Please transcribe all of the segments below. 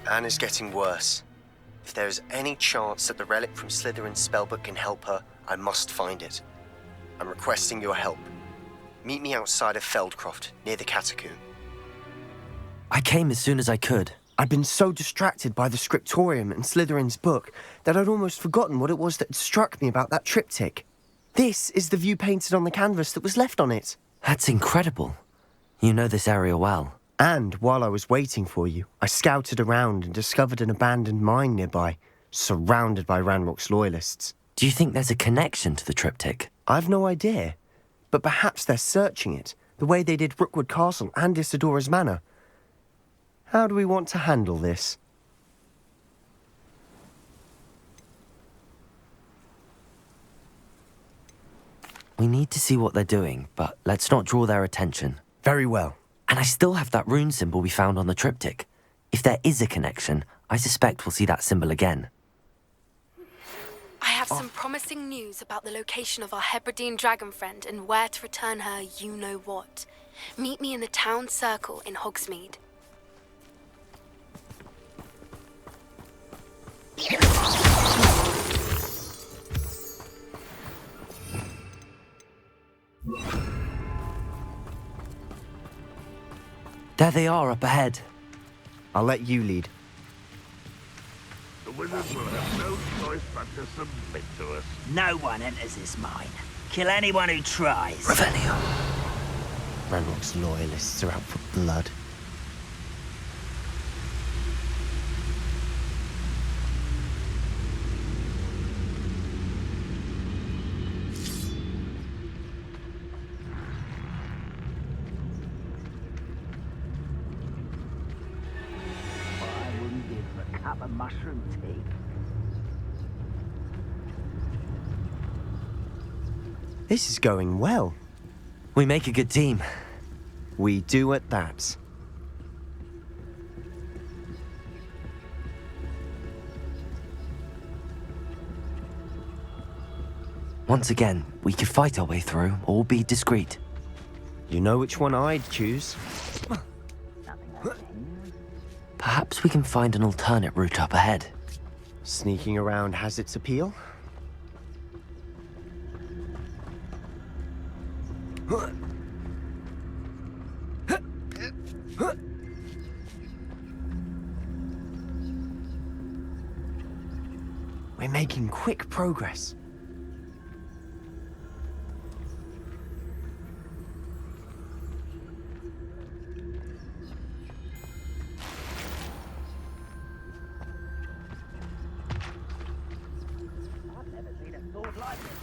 Anna's getting worse. If there is any chance that the relic from Slytherin's spellbook can help her, I must find it. I'm requesting your help. Meet me outside of Feldcroft, near the catacomb. I came as soon as I could. I'd been so distracted by the scriptorium and Slytherin's book that I'd almost forgotten what it was that had struck me about that triptych. This is the view painted on the canvas that was left on it. That's incredible. You know this area well. And while I was waiting for you, I scouted around and discovered an abandoned mine nearby, surrounded by Ranrock's loyalists. Do you think there's a connection to the triptych? I've no idea, but perhaps they're searching it, the way they did Rookwood Castle and Isidora's Manor. How do we want to handle this? We need to see what they're doing, but let's not draw their attention. Very well. And I still have that rune symbol we found on the triptych. If there is a connection, I suspect we'll see that symbol again. I have some promising news about the location of our Hebridean dragon friend and where to return her you-know-what. Meet me in the town circle in Hogsmeade. There they are up ahead. I'll let you lead. The wizards will have no choice but to submit to us. No one enters this mine. Kill anyone who tries. Revelio. Ranrock's loyalists are out for blood. I wouldn't give a cup of mushroom tea. This is going well. We make a good team. We do at that. Once again, we could fight our way through or be discreet. You know which one I'd choose. Perhaps we can find an alternate route up ahead. Sneaking around has its appeal. We're making quick progress. I've never seen a sword like this.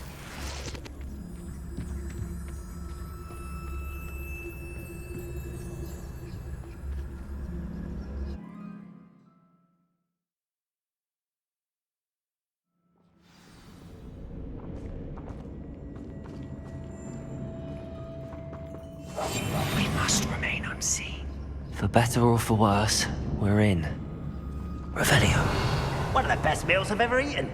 We must remain unseen. For better or for worse, we're in. Revelio. One of the best meals I've ever eaten.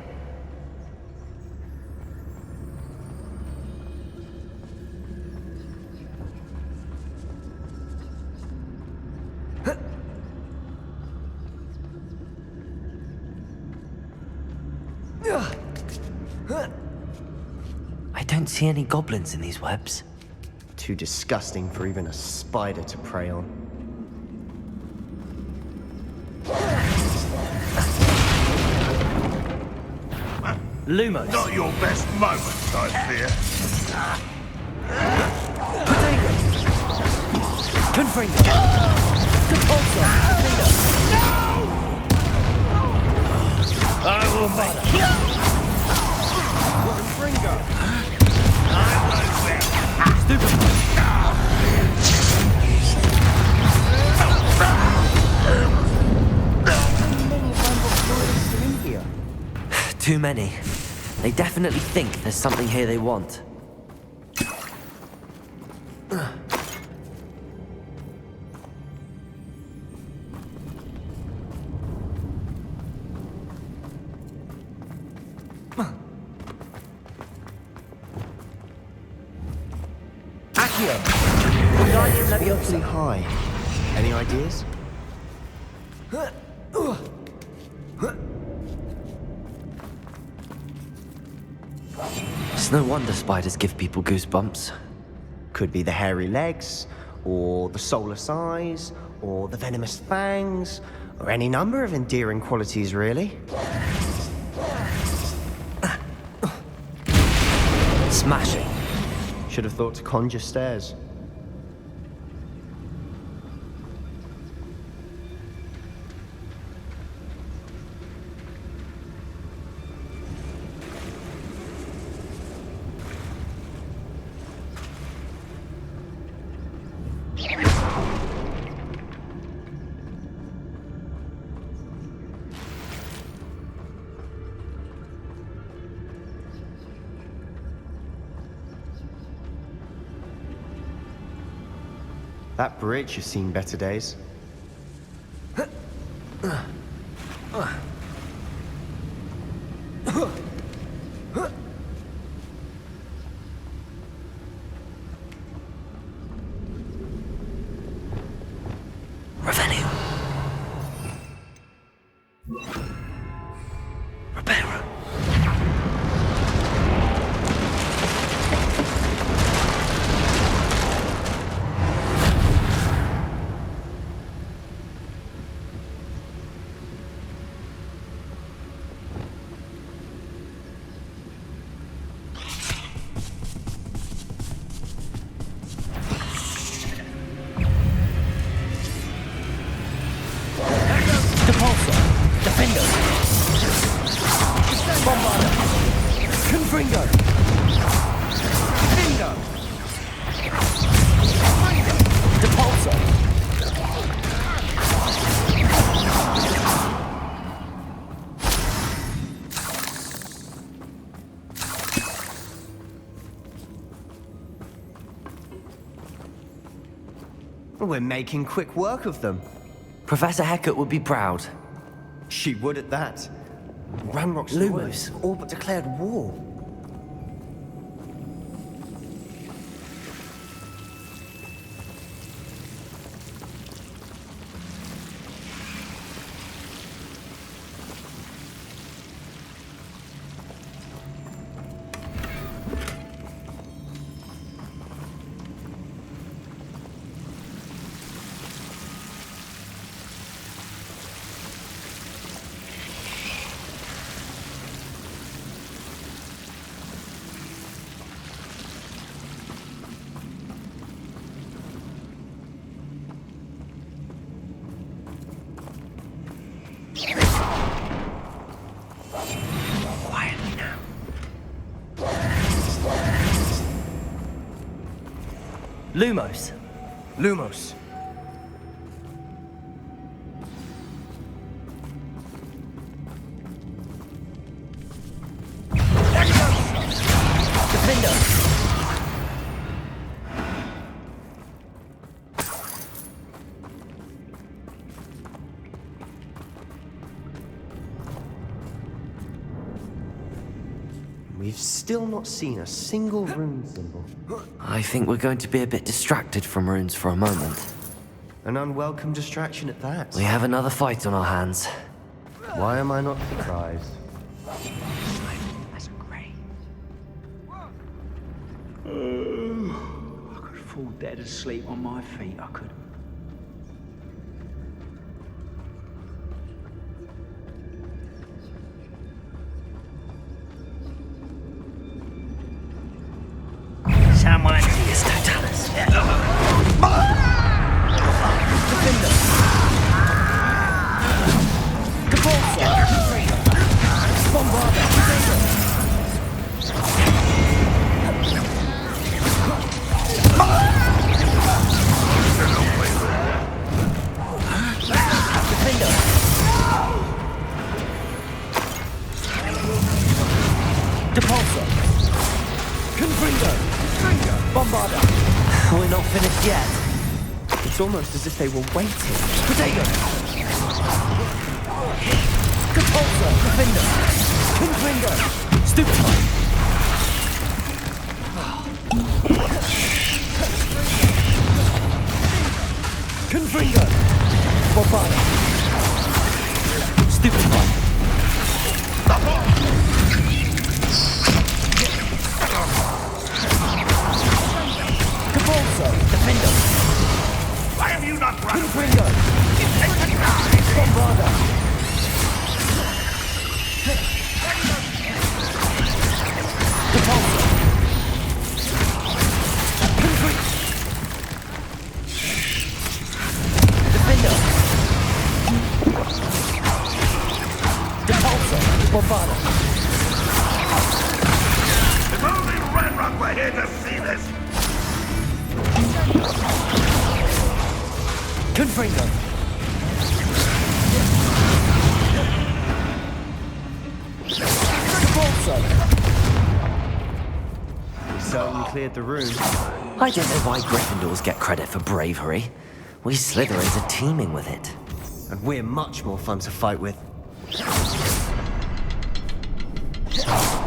I don't see any goblins in these webs. Too disgusting for even a spider to prey on. Lumos. Not your best moments, I fear. Confringo. Compulso. I will make you. Too many. They definitely think there's something here they want. Awfully high. Any ideas? It's no wonder spiders give people goosebumps. Could be the hairy legs, or the soulless eyes, or the venomous fangs, or any number of endearing qualities, really. Smashing. Should have thought to conjure stairs. That bridge has seen better days. Revenue. Reparo. We're making quick work of them. Professor Hecat would be proud. She would at that. Ranrock's Lumos. all but declared war. Quietly now. Lumos. Lumos. We've still not seen a single rune symbol. I think we're going to be a bit distracted from runes for a moment. An unwelcome distraction at that. We have another fight on our hands. Why am I not surprised? I could fall dead asleep on my feet, I could. Someone is Totalis. We're not finished yet. It's almost as if they were waiting. Potato! Compulsor! Defender! Confringo! Stupefy! Confringo! Bombarda! Stupefy. Cabalso. Defender. Why have you not run? Confringo. Bombarda. Cabalso. Defender. Depulso. Bombarda. If only Ranrock were here to see this! Confringo. Depulso. We certainly cleared the room. I don't know why Gryffindors get credit for bravery. We Slytherins are teeming with it. And we're much more fun to fight with.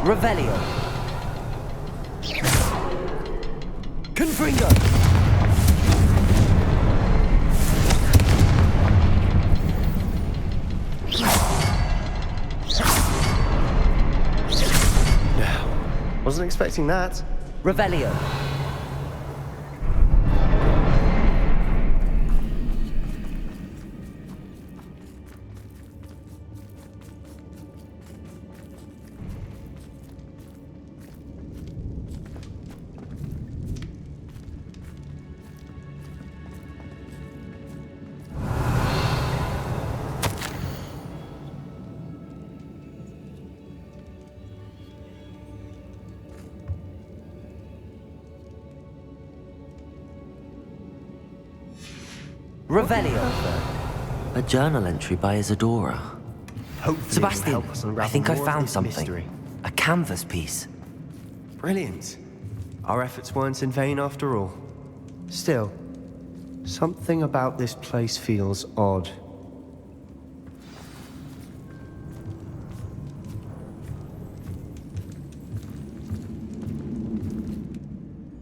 Revelio. Confringo. Wasn't expecting that. Revelio. Revelio. A journal entry by Isadora. Hopefully it will Sebastian, help us unravel I think I more of found this something. mystery. A canvas piece. Brilliant. Our efforts weren't in vain after all. Still, something about this place feels odd.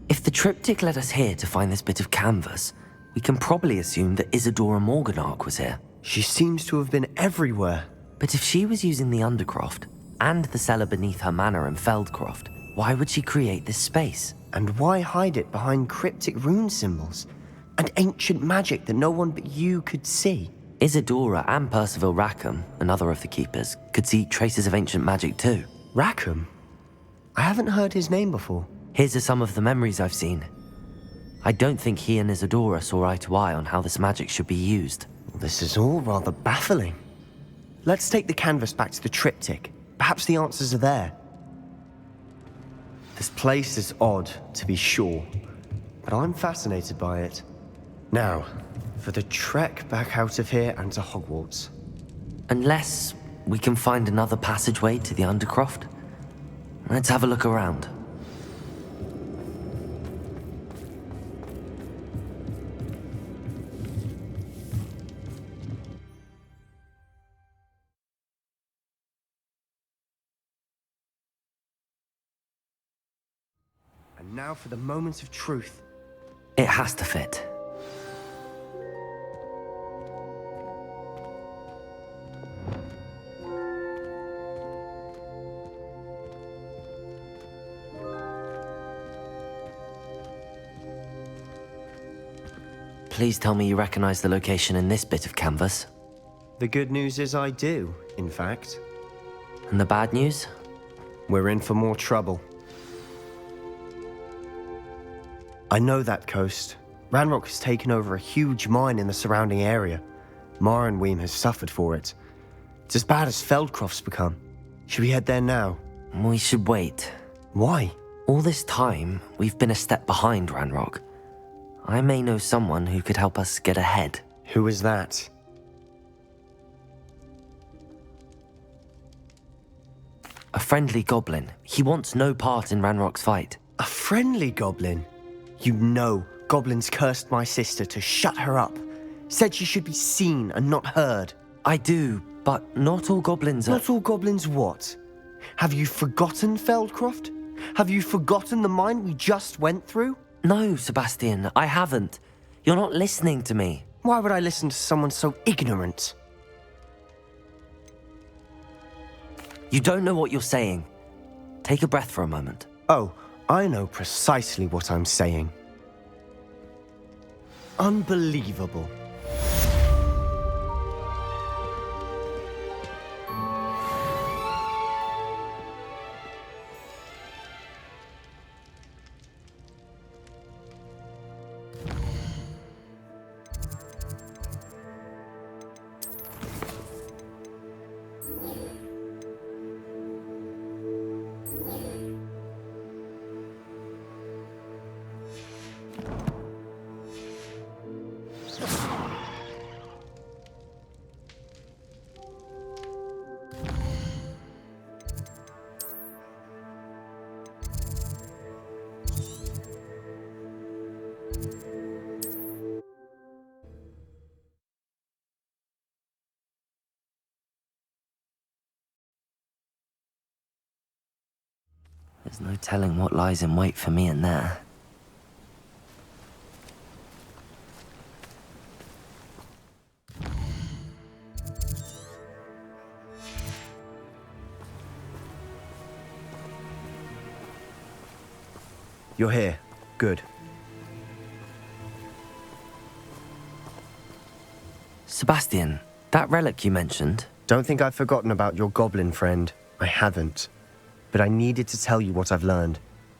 If the triptych led us here to find this bit of canvas, we can probably assume that Isadora Morganach was here. She seems to have been everywhere. But if she was using the Undercroft and the cellar beneath her manor in Feldcroft, why would she create this space? And why hide it behind cryptic rune symbols and ancient magic that no one but you could see? Isadora and Percival Rackham, another of the keepers, could see traces of ancient magic too. Rackham? I haven't heard his name before. Here's some of the memories I've seen. I don't think he and Isadora saw eye to eye on how this magic should be used. This is all rather baffling. Let's take the canvas back to the triptych. Perhaps the answers are there. This place is odd, to be sure, but I'm fascinated by it. Now, for the trek back out of here and to Hogwarts. Unless we can find another passageway to the Undercroft. Let's have a look around. And now for the moment of truth. It has to fit. Please tell me you recognize the location in this bit of canvas. The good news is I do, in fact. And the bad news? We're in for more trouble. I know that coast. Ranrock has taken over a huge mine in the surrounding area. Marrenweem has suffered for it. It's as bad as Feldcroft's become. Should we head there now? We should wait. Why? All this time, we've been a step behind Ranrock. I may know someone who could help us get ahead. Who is that? A friendly goblin. He wants no part in Ranrock's fight. A friendly goblin? You know, goblins cursed my sister to shut her up. Said she should be seen and not heard. I do, but not all goblins are... Not all goblins what? Have you forgotten Feldcroft? Have you forgotten the mine we just went through? No, Sebastian, I haven't. You're not listening to me. Why would I listen to someone so ignorant? You don't know what you're saying. Take a breath for a moment. Oh, I know precisely what I'm saying. Unbelievable. There's no telling what lies in wait for me in there. You're here. Good. Sebastian, that relic you mentioned. Don't think I've forgotten about your goblin friend. I haven't. But I needed to tell you what I've learned.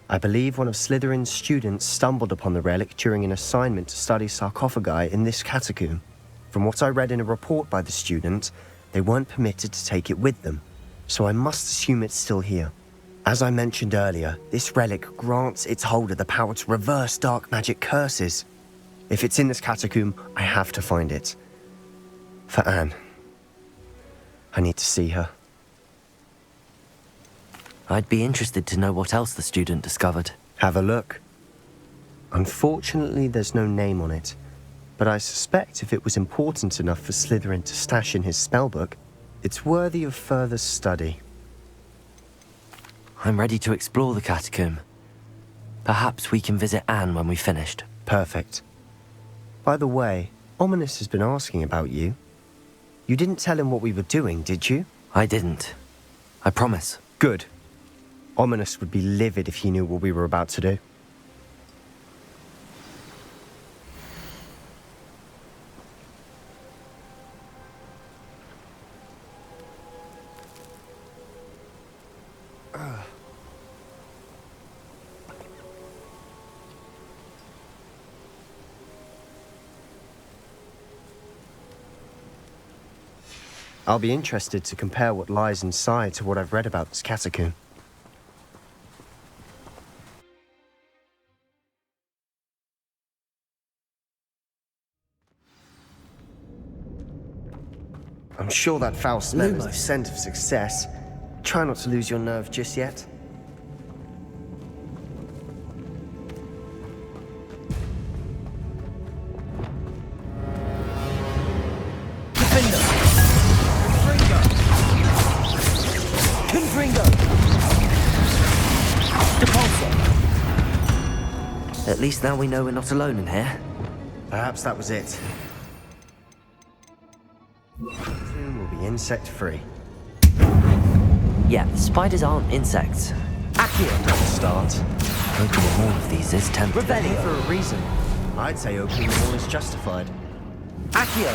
I believe one of Slytherin's students stumbled upon the relic during an assignment to study sarcophagi in this catacomb. From what I read in a report by the student, they weren't permitted to take it with them, so I must assume it's still here. As I mentioned earlier, this relic grants its holder the power to reverse dark magic curses. If it's in this catacomb, I have to find it. For Anne. I need to see her. I'd be interested to know what else the student discovered. Have a look. Unfortunately, there's no name on it, but I suspect if it was important enough for Slytherin to stash in his spellbook, it's worthy of further study. I'm ready to explore the catacomb. Perhaps we can visit Anne when we've finished. Perfect. By the way, Ominous has been asking about you. You didn't tell him what we were doing, did you? I didn't. I promise. Good. Ominous would be livid if he knew what we were about to do. I'll be interested to compare what lies inside to what I've read about this catacomb. I'm sure that foul smell is the scent of success. Try not to lose your nerve just yet. At least now we know we're not alone in here. Perhaps that was it. Soon we'll be insect-free. Yeah, spiders aren't insects. Accio, don't start. Opening all of these is tempting. Rebelling for a reason. I'd say opening them all is justified. Accio!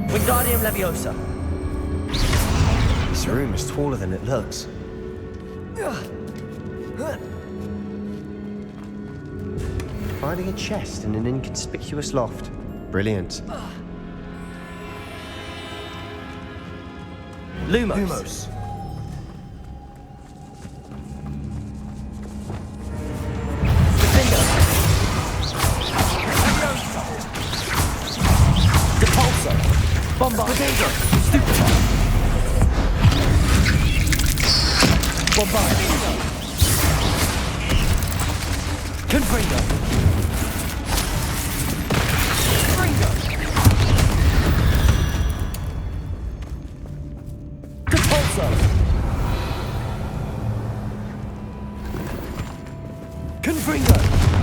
Wingardium Leviosa. This room is taller than it looks. Finding a chest in an inconspicuous loft. Brilliant. Lumos. Bombard! Stupefy! Bombard! Confringo! Fringo! Compulso! Confringo!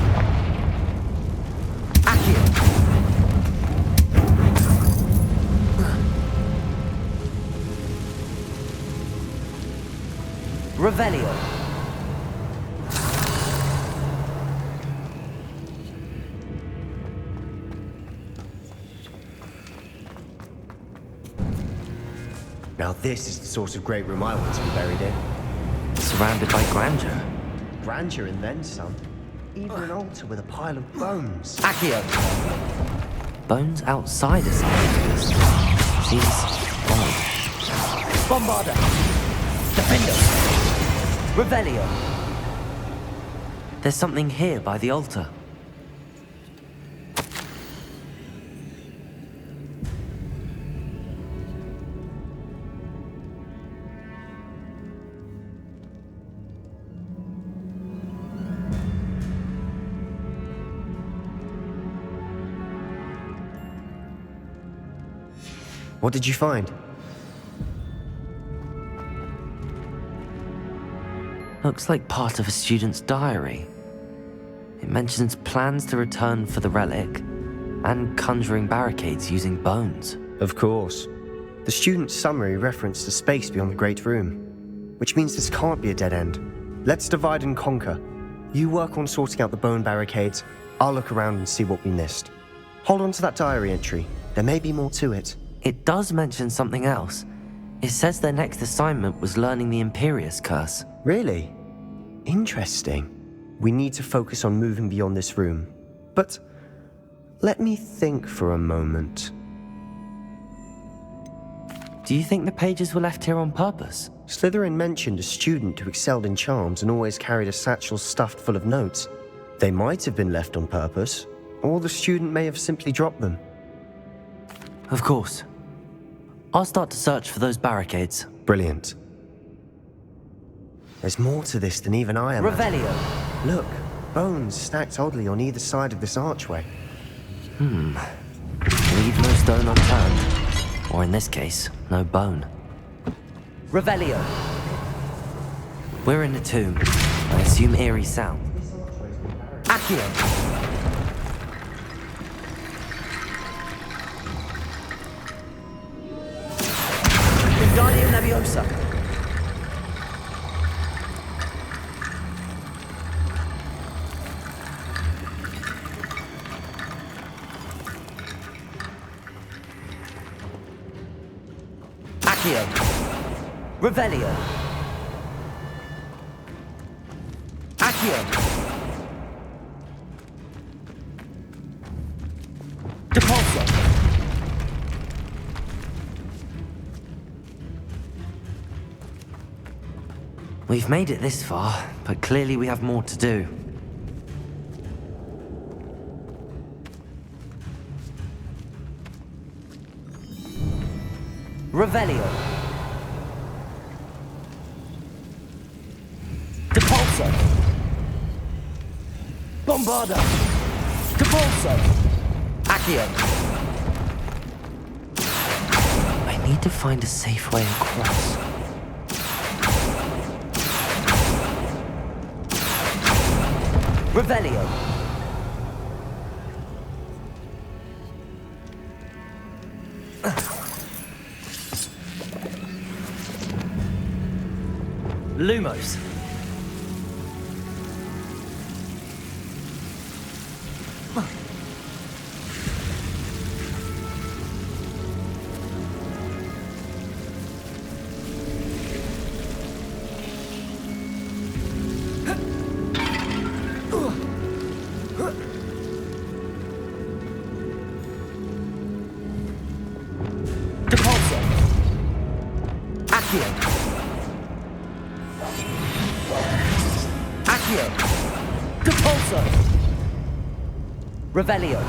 Revelio. Now this is the sort of great room I want to be buried in. Surrounded by grandeur. Grandeur and then some. Even an altar with a pile of bones. Accio. Bones outside a sarcophagus. Seems odd. Bombarda. Defendo. Revelio. There's something here by the altar. What did you find? Looks like part of a student's diary. It mentions plans to return for the relic and conjuring barricades using bones. Of course. The student's summary referenced a space beyond the Great Room, which means this can't be a dead end. Let's divide and conquer. You work on sorting out the bone barricades, I'll look around and see what we missed. Hold on to that diary entry. There may be more to it. It does mention something else. It says their next assignment was learning the Imperial curse. Really? Interesting. We need to focus on moving beyond this room. But let me think for a moment. Do you think the pages were left here on purpose? Slytherin mentioned a student who excelled in charms and always carried a satchel stuffed full of notes. They might have been left on purpose, or the student may have simply dropped them. Of course. I'll start to search for those barricades. Brilliant. There's more to this than even I imagined. Revelio. Look, bones stacked oddly on either side of this archway. Leave no stone unturned. Or in this case, no bone. Revelio. We're in a tomb. I assume eerie sound. Accio. Wingardium Leviosa. Accio. Revelio. Accio. Depulso. We've made it this far, but clearly we have more to do. Revelio. Depulso. Bombarda. Depulso. Accio. I need to find a safe way across. Revelio. Lumos. Depulso. Accio. Accio. Depulso. Revelio.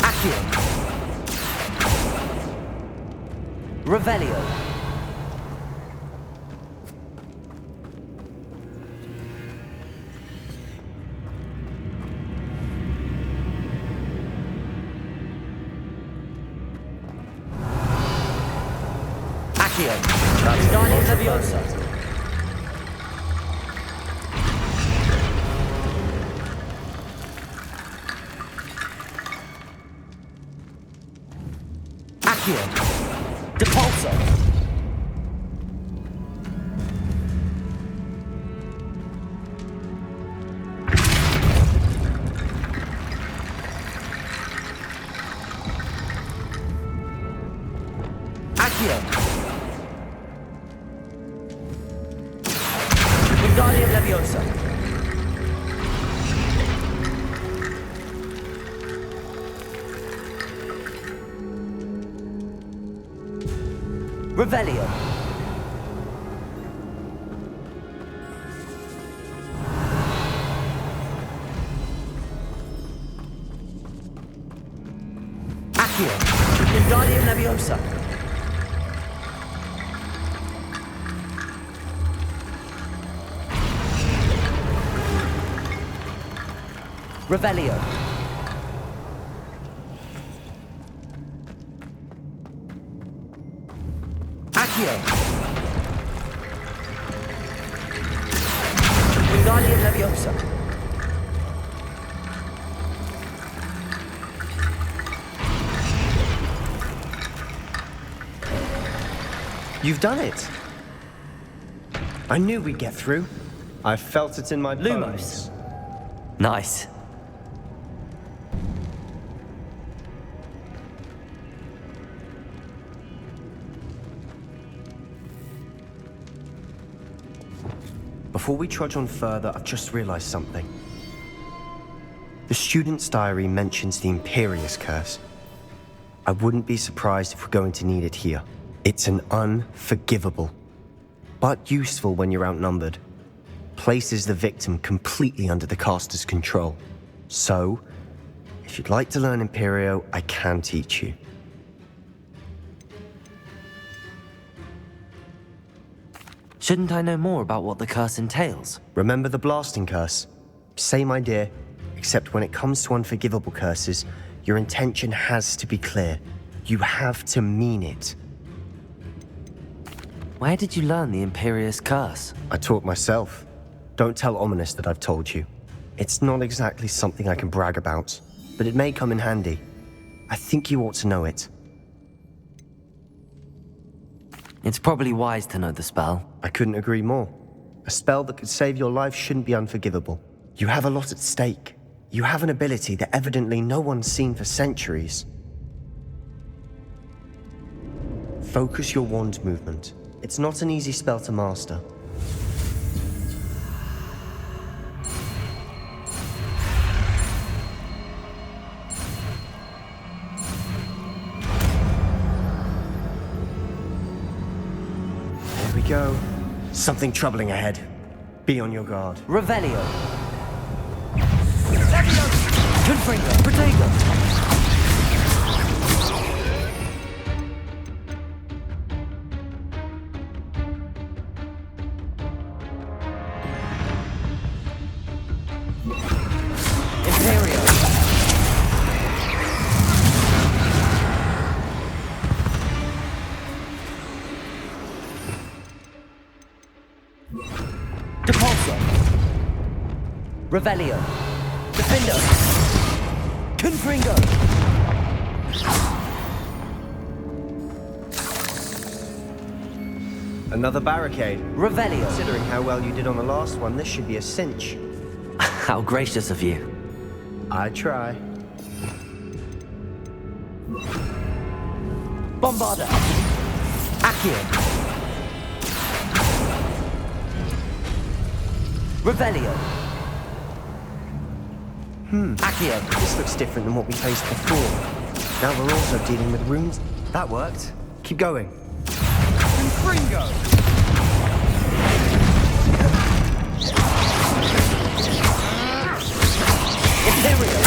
Accio. Revelio. Accio. Wingardium Leviosa. Accio. Depulso. Accio. Wingardium Leviosa. Revelio. Accio. Wingardium Leviosa. Revelio. Accio. Wingardium Leviosa. You've done it. I knew we'd get through. I felt it in my bones. Lumos. Nice. Before we trudge on further, I've just realized something. The student's diary mentions the Imperius curse. I wouldn't be surprised if we're going to need it here. It's an unforgivable, but useful when you're outnumbered. Places the victim completely under the caster's control. So, if you'd like to learn Imperio, I can teach you. Shouldn't I know more about what the curse entails? Remember the blasting curse? Same idea, except when it comes to unforgivable curses, your intention has to be clear. You have to mean it. Where did you learn the Imperius curse? I taught myself. Don't tell Ominous that I've told you. It's not exactly something I can brag about, but it may come in handy. I think you ought to know it. It's probably wise to know the spell. I couldn't agree more. A spell that could save your life shouldn't be unforgivable. You have a lot at stake. You have an ability that evidently no one's seen for centuries. Focus your wand movement. It's not an easy spell to master. There we go. Something troubling ahead. Be on your guard. Revelio. Confringo. Protego. Revelio. Defendo. Confringo. Another barricade. Revelio. Considering how well you did on the last one, this should be a cinch. How gracious of you. I try. Bombarda. Accio. Revelio. Accio. This looks different than what we faced before. Now we're also dealing with runes. That worked. Keep going. Confringo. Imperio.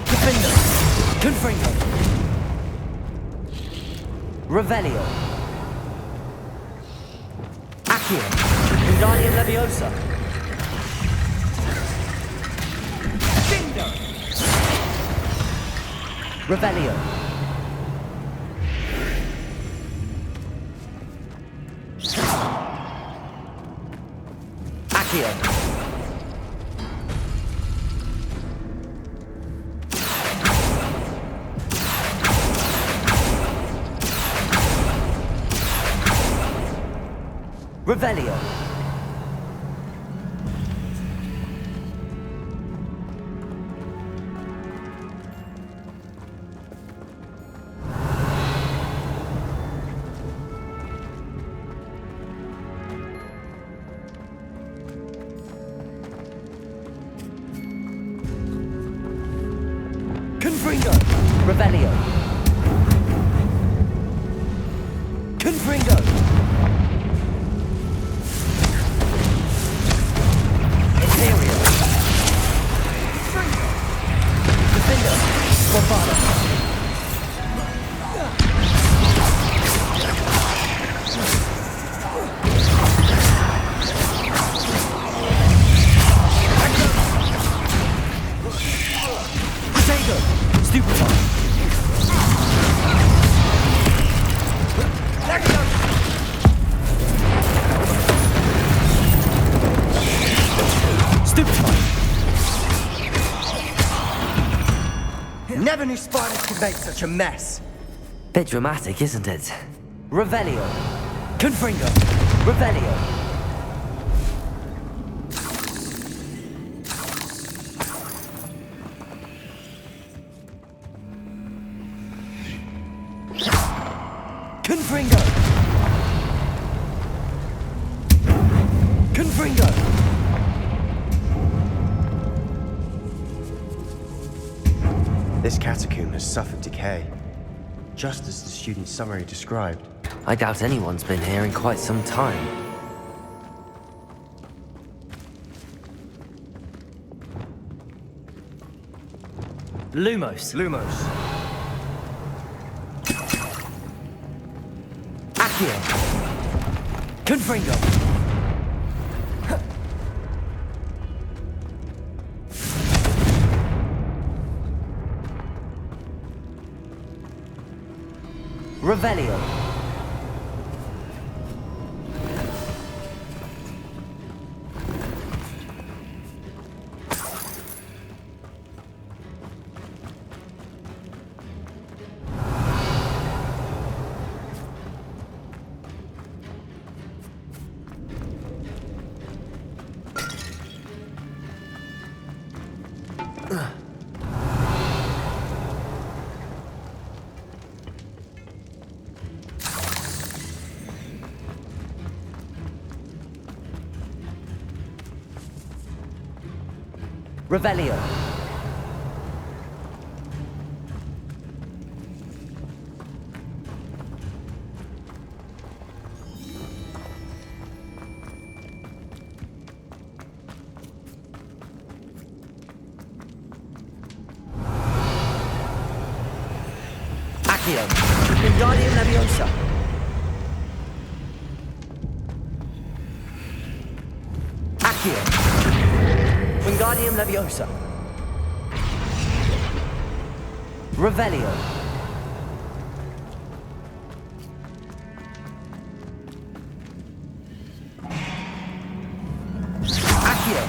Defender. Confringo. Revelio. Accio. Wingardium Leviosa. Revelio. Accio. Revelio. Confringo. Revelio. Confringo. Imperio. Defender. Bombada. Protego. Stupefy. Stupefy. Never knew spiders could make such a mess. Bit dramatic, isn't it? Revelio. Confringo. Revelio. Confringo. Confringo. This catacomb has suffered decay, just as the student summary described. I doubt anyone's been here in quite some time. Lumos. Lumos. Accio. Confringo. Revelio. Revelio. Accio. Wingardium Leviosa. Accio. Wingardium Leviosa. Revelio. Accio.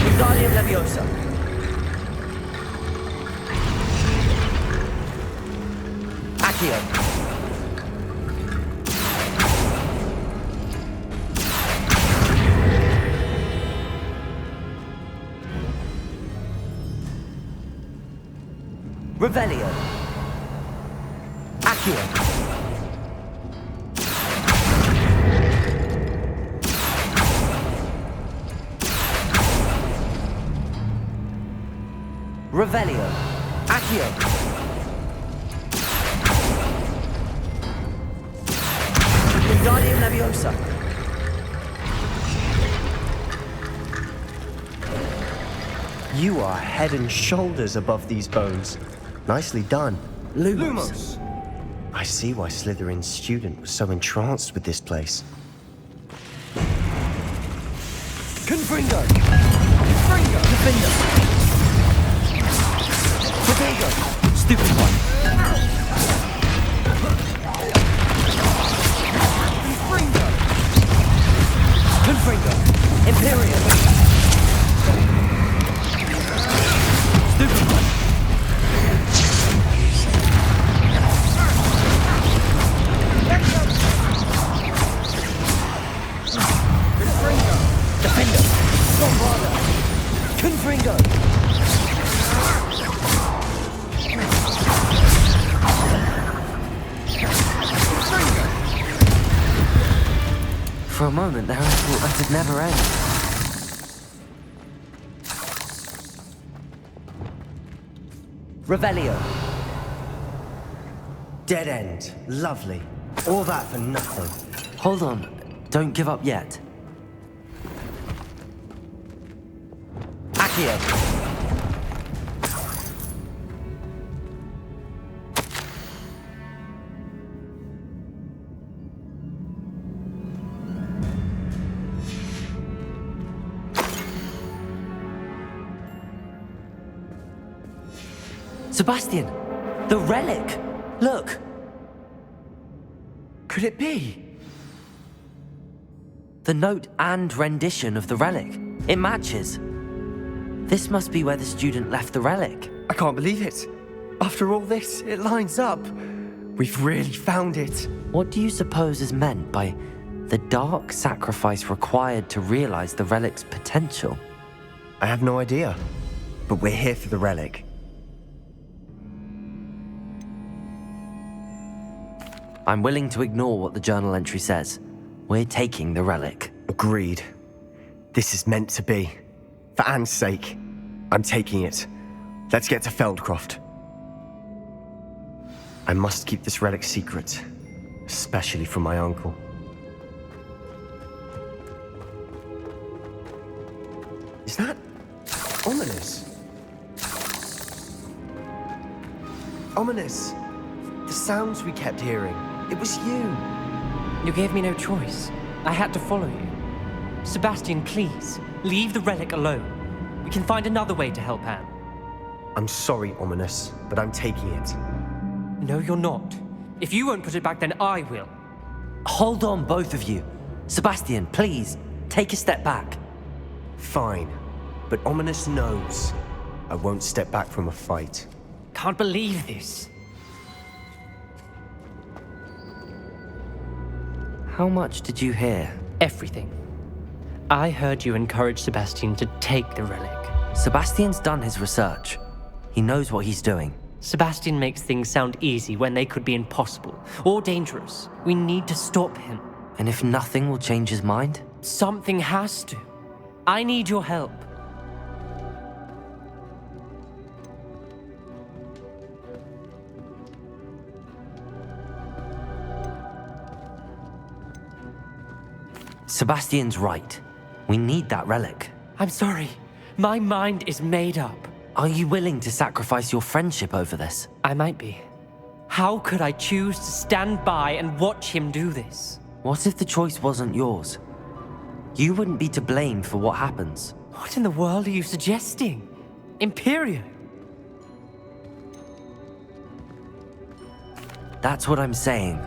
Wingardium Leviosa. Accio. Revelio. Accio. Revelio. Accio. Wingardium Leviosa. You are head and shoulders above these bones. Nicely done. Lumos. I see why Slytherin's student was so entranced with this place. Confringo. Confringo. Defender. Potato. Stupid one. Confringo. Confringo. Imperio. Stupid one. Confringo. Defender. Bombarda. Confringo. Confringo. For a moment there, I thought that'd never end. Revelio. Dead end. Lovely. All that for nothing. Hold on. Don't give up yet. Accio. Sebastian! The relic! Look! Could it be? The note and rendition of the relic. It matches. This must be where the student left the relic. I can't believe it. After all this, it lines up. We've really found it. What do you suppose is meant by the dark sacrifice required to realize the relic's potential? I have no idea. But we're here for the relic. I'm willing to ignore what the journal entry says. We're taking the relic. Agreed. This is meant to be. For Anne's sake, I'm taking it. Let's get to Feldcroft. I must keep this relic secret, especially from my uncle. Is that ominous? Ominous. The sounds we kept hearing. It was you. You gave me no choice. I had to follow you. Sebastian, please, leave the relic alone. We can find another way to help Anne. I'm sorry, Ominous, but I'm taking it. No, you're not. If you won't put it back, then I will. Hold on, both of you. Sebastian, please, take a step back. Fine, but Ominous knows I won't step back from a fight. Can't believe this. How much did you hear? Everything. I heard you encourage Sebastian to take the relic. Sebastian's done his research. He knows what he's doing. Sebastian makes things sound easy when they could be impossible or dangerous. We need to stop him. And if nothing will change his mind? Something has to. I need your help. Sebastian's right. We need that relic. I'm sorry. My mind is made up. Are you willing to sacrifice your friendship over this? I might be. How could I choose to stand by and watch him do this? What if the choice wasn't yours? You wouldn't be to blame for what happens. What in the world are you suggesting? Imperio? That's what I'm saying.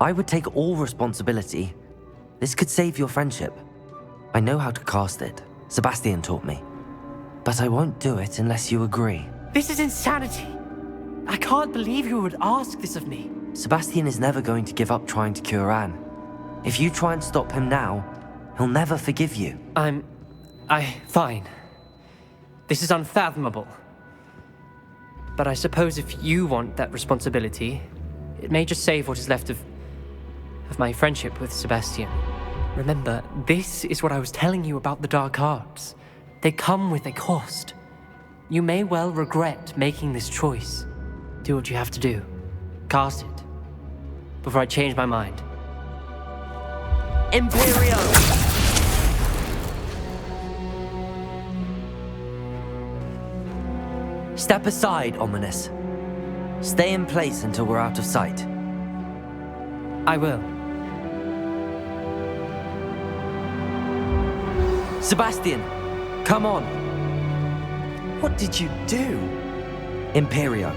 I would take all responsibility. This could save your friendship. I know how to cast it. Sebastian taught me. But I won't do it unless you agree. This is insanity. I can't believe you would ask this of me. Sebastian is never going to give up trying to cure Anne. If you try and stop him now, he'll never forgive you. Fine. This is unfathomable. But I suppose if you want that responsibility, it may just save what is left of my friendship with Sebastian. Remember, this is what I was telling you about the dark arts. They come with a cost. You may well regret making this choice. Do what you have to do. Cast it. Before I change my mind. Imperio! Step aside, Ominous. Stay in place until we're out of sight. I will. Sebastian, come on. What did you do? Imperio.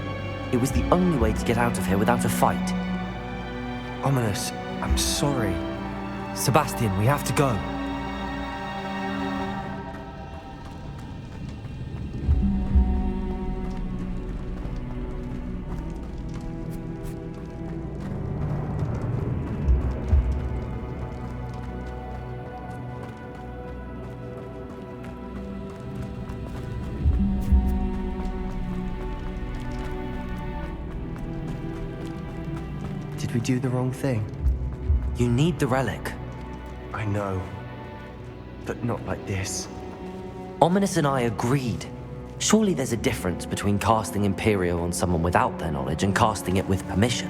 It was the only way to get out of here without a fight. Ominous, I'm sorry. Sebastian, we have to go. Did we do the wrong thing? You need the relic. I know. But not like this. Ominous and I agreed. Surely there's a difference between casting Imperio on someone without their knowledge and casting it with permission.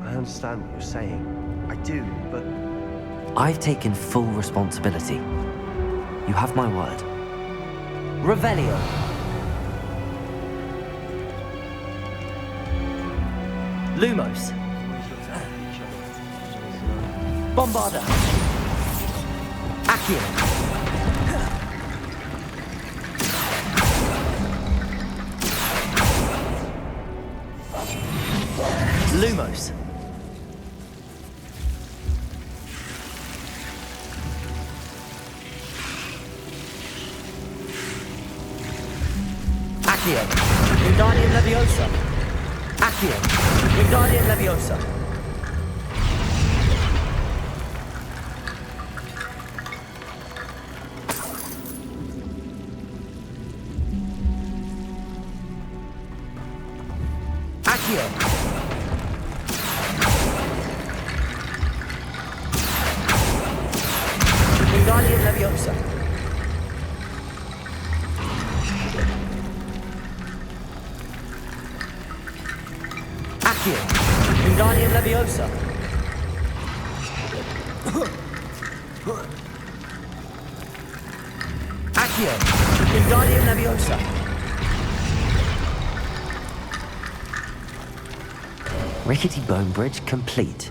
I understand what you're saying. I do, but... I've taken full responsibility. You have my word. Revelio. Lumos. Bombarda. Accio. Lumos. Accio. Wingardium Leviosa. Accio. Wingardium Leviosa. Accio. Wingardium Leviosa. Accio. Wingardium Leviosa. Accio. Wingardium Leviosa. Rickety Bone Bridge complete.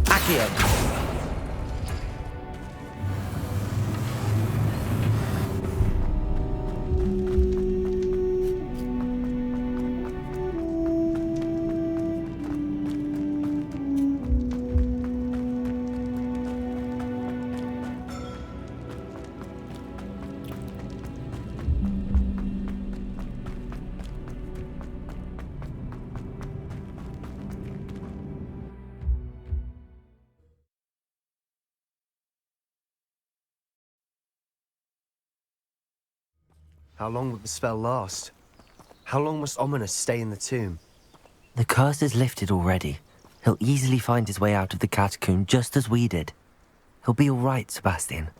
Accio. How long will the spell last? How long must Ominous stay in the tomb? The curse is lifted already. He'll easily find his way out of the catacomb just as we did. He'll be all right, Sebastian.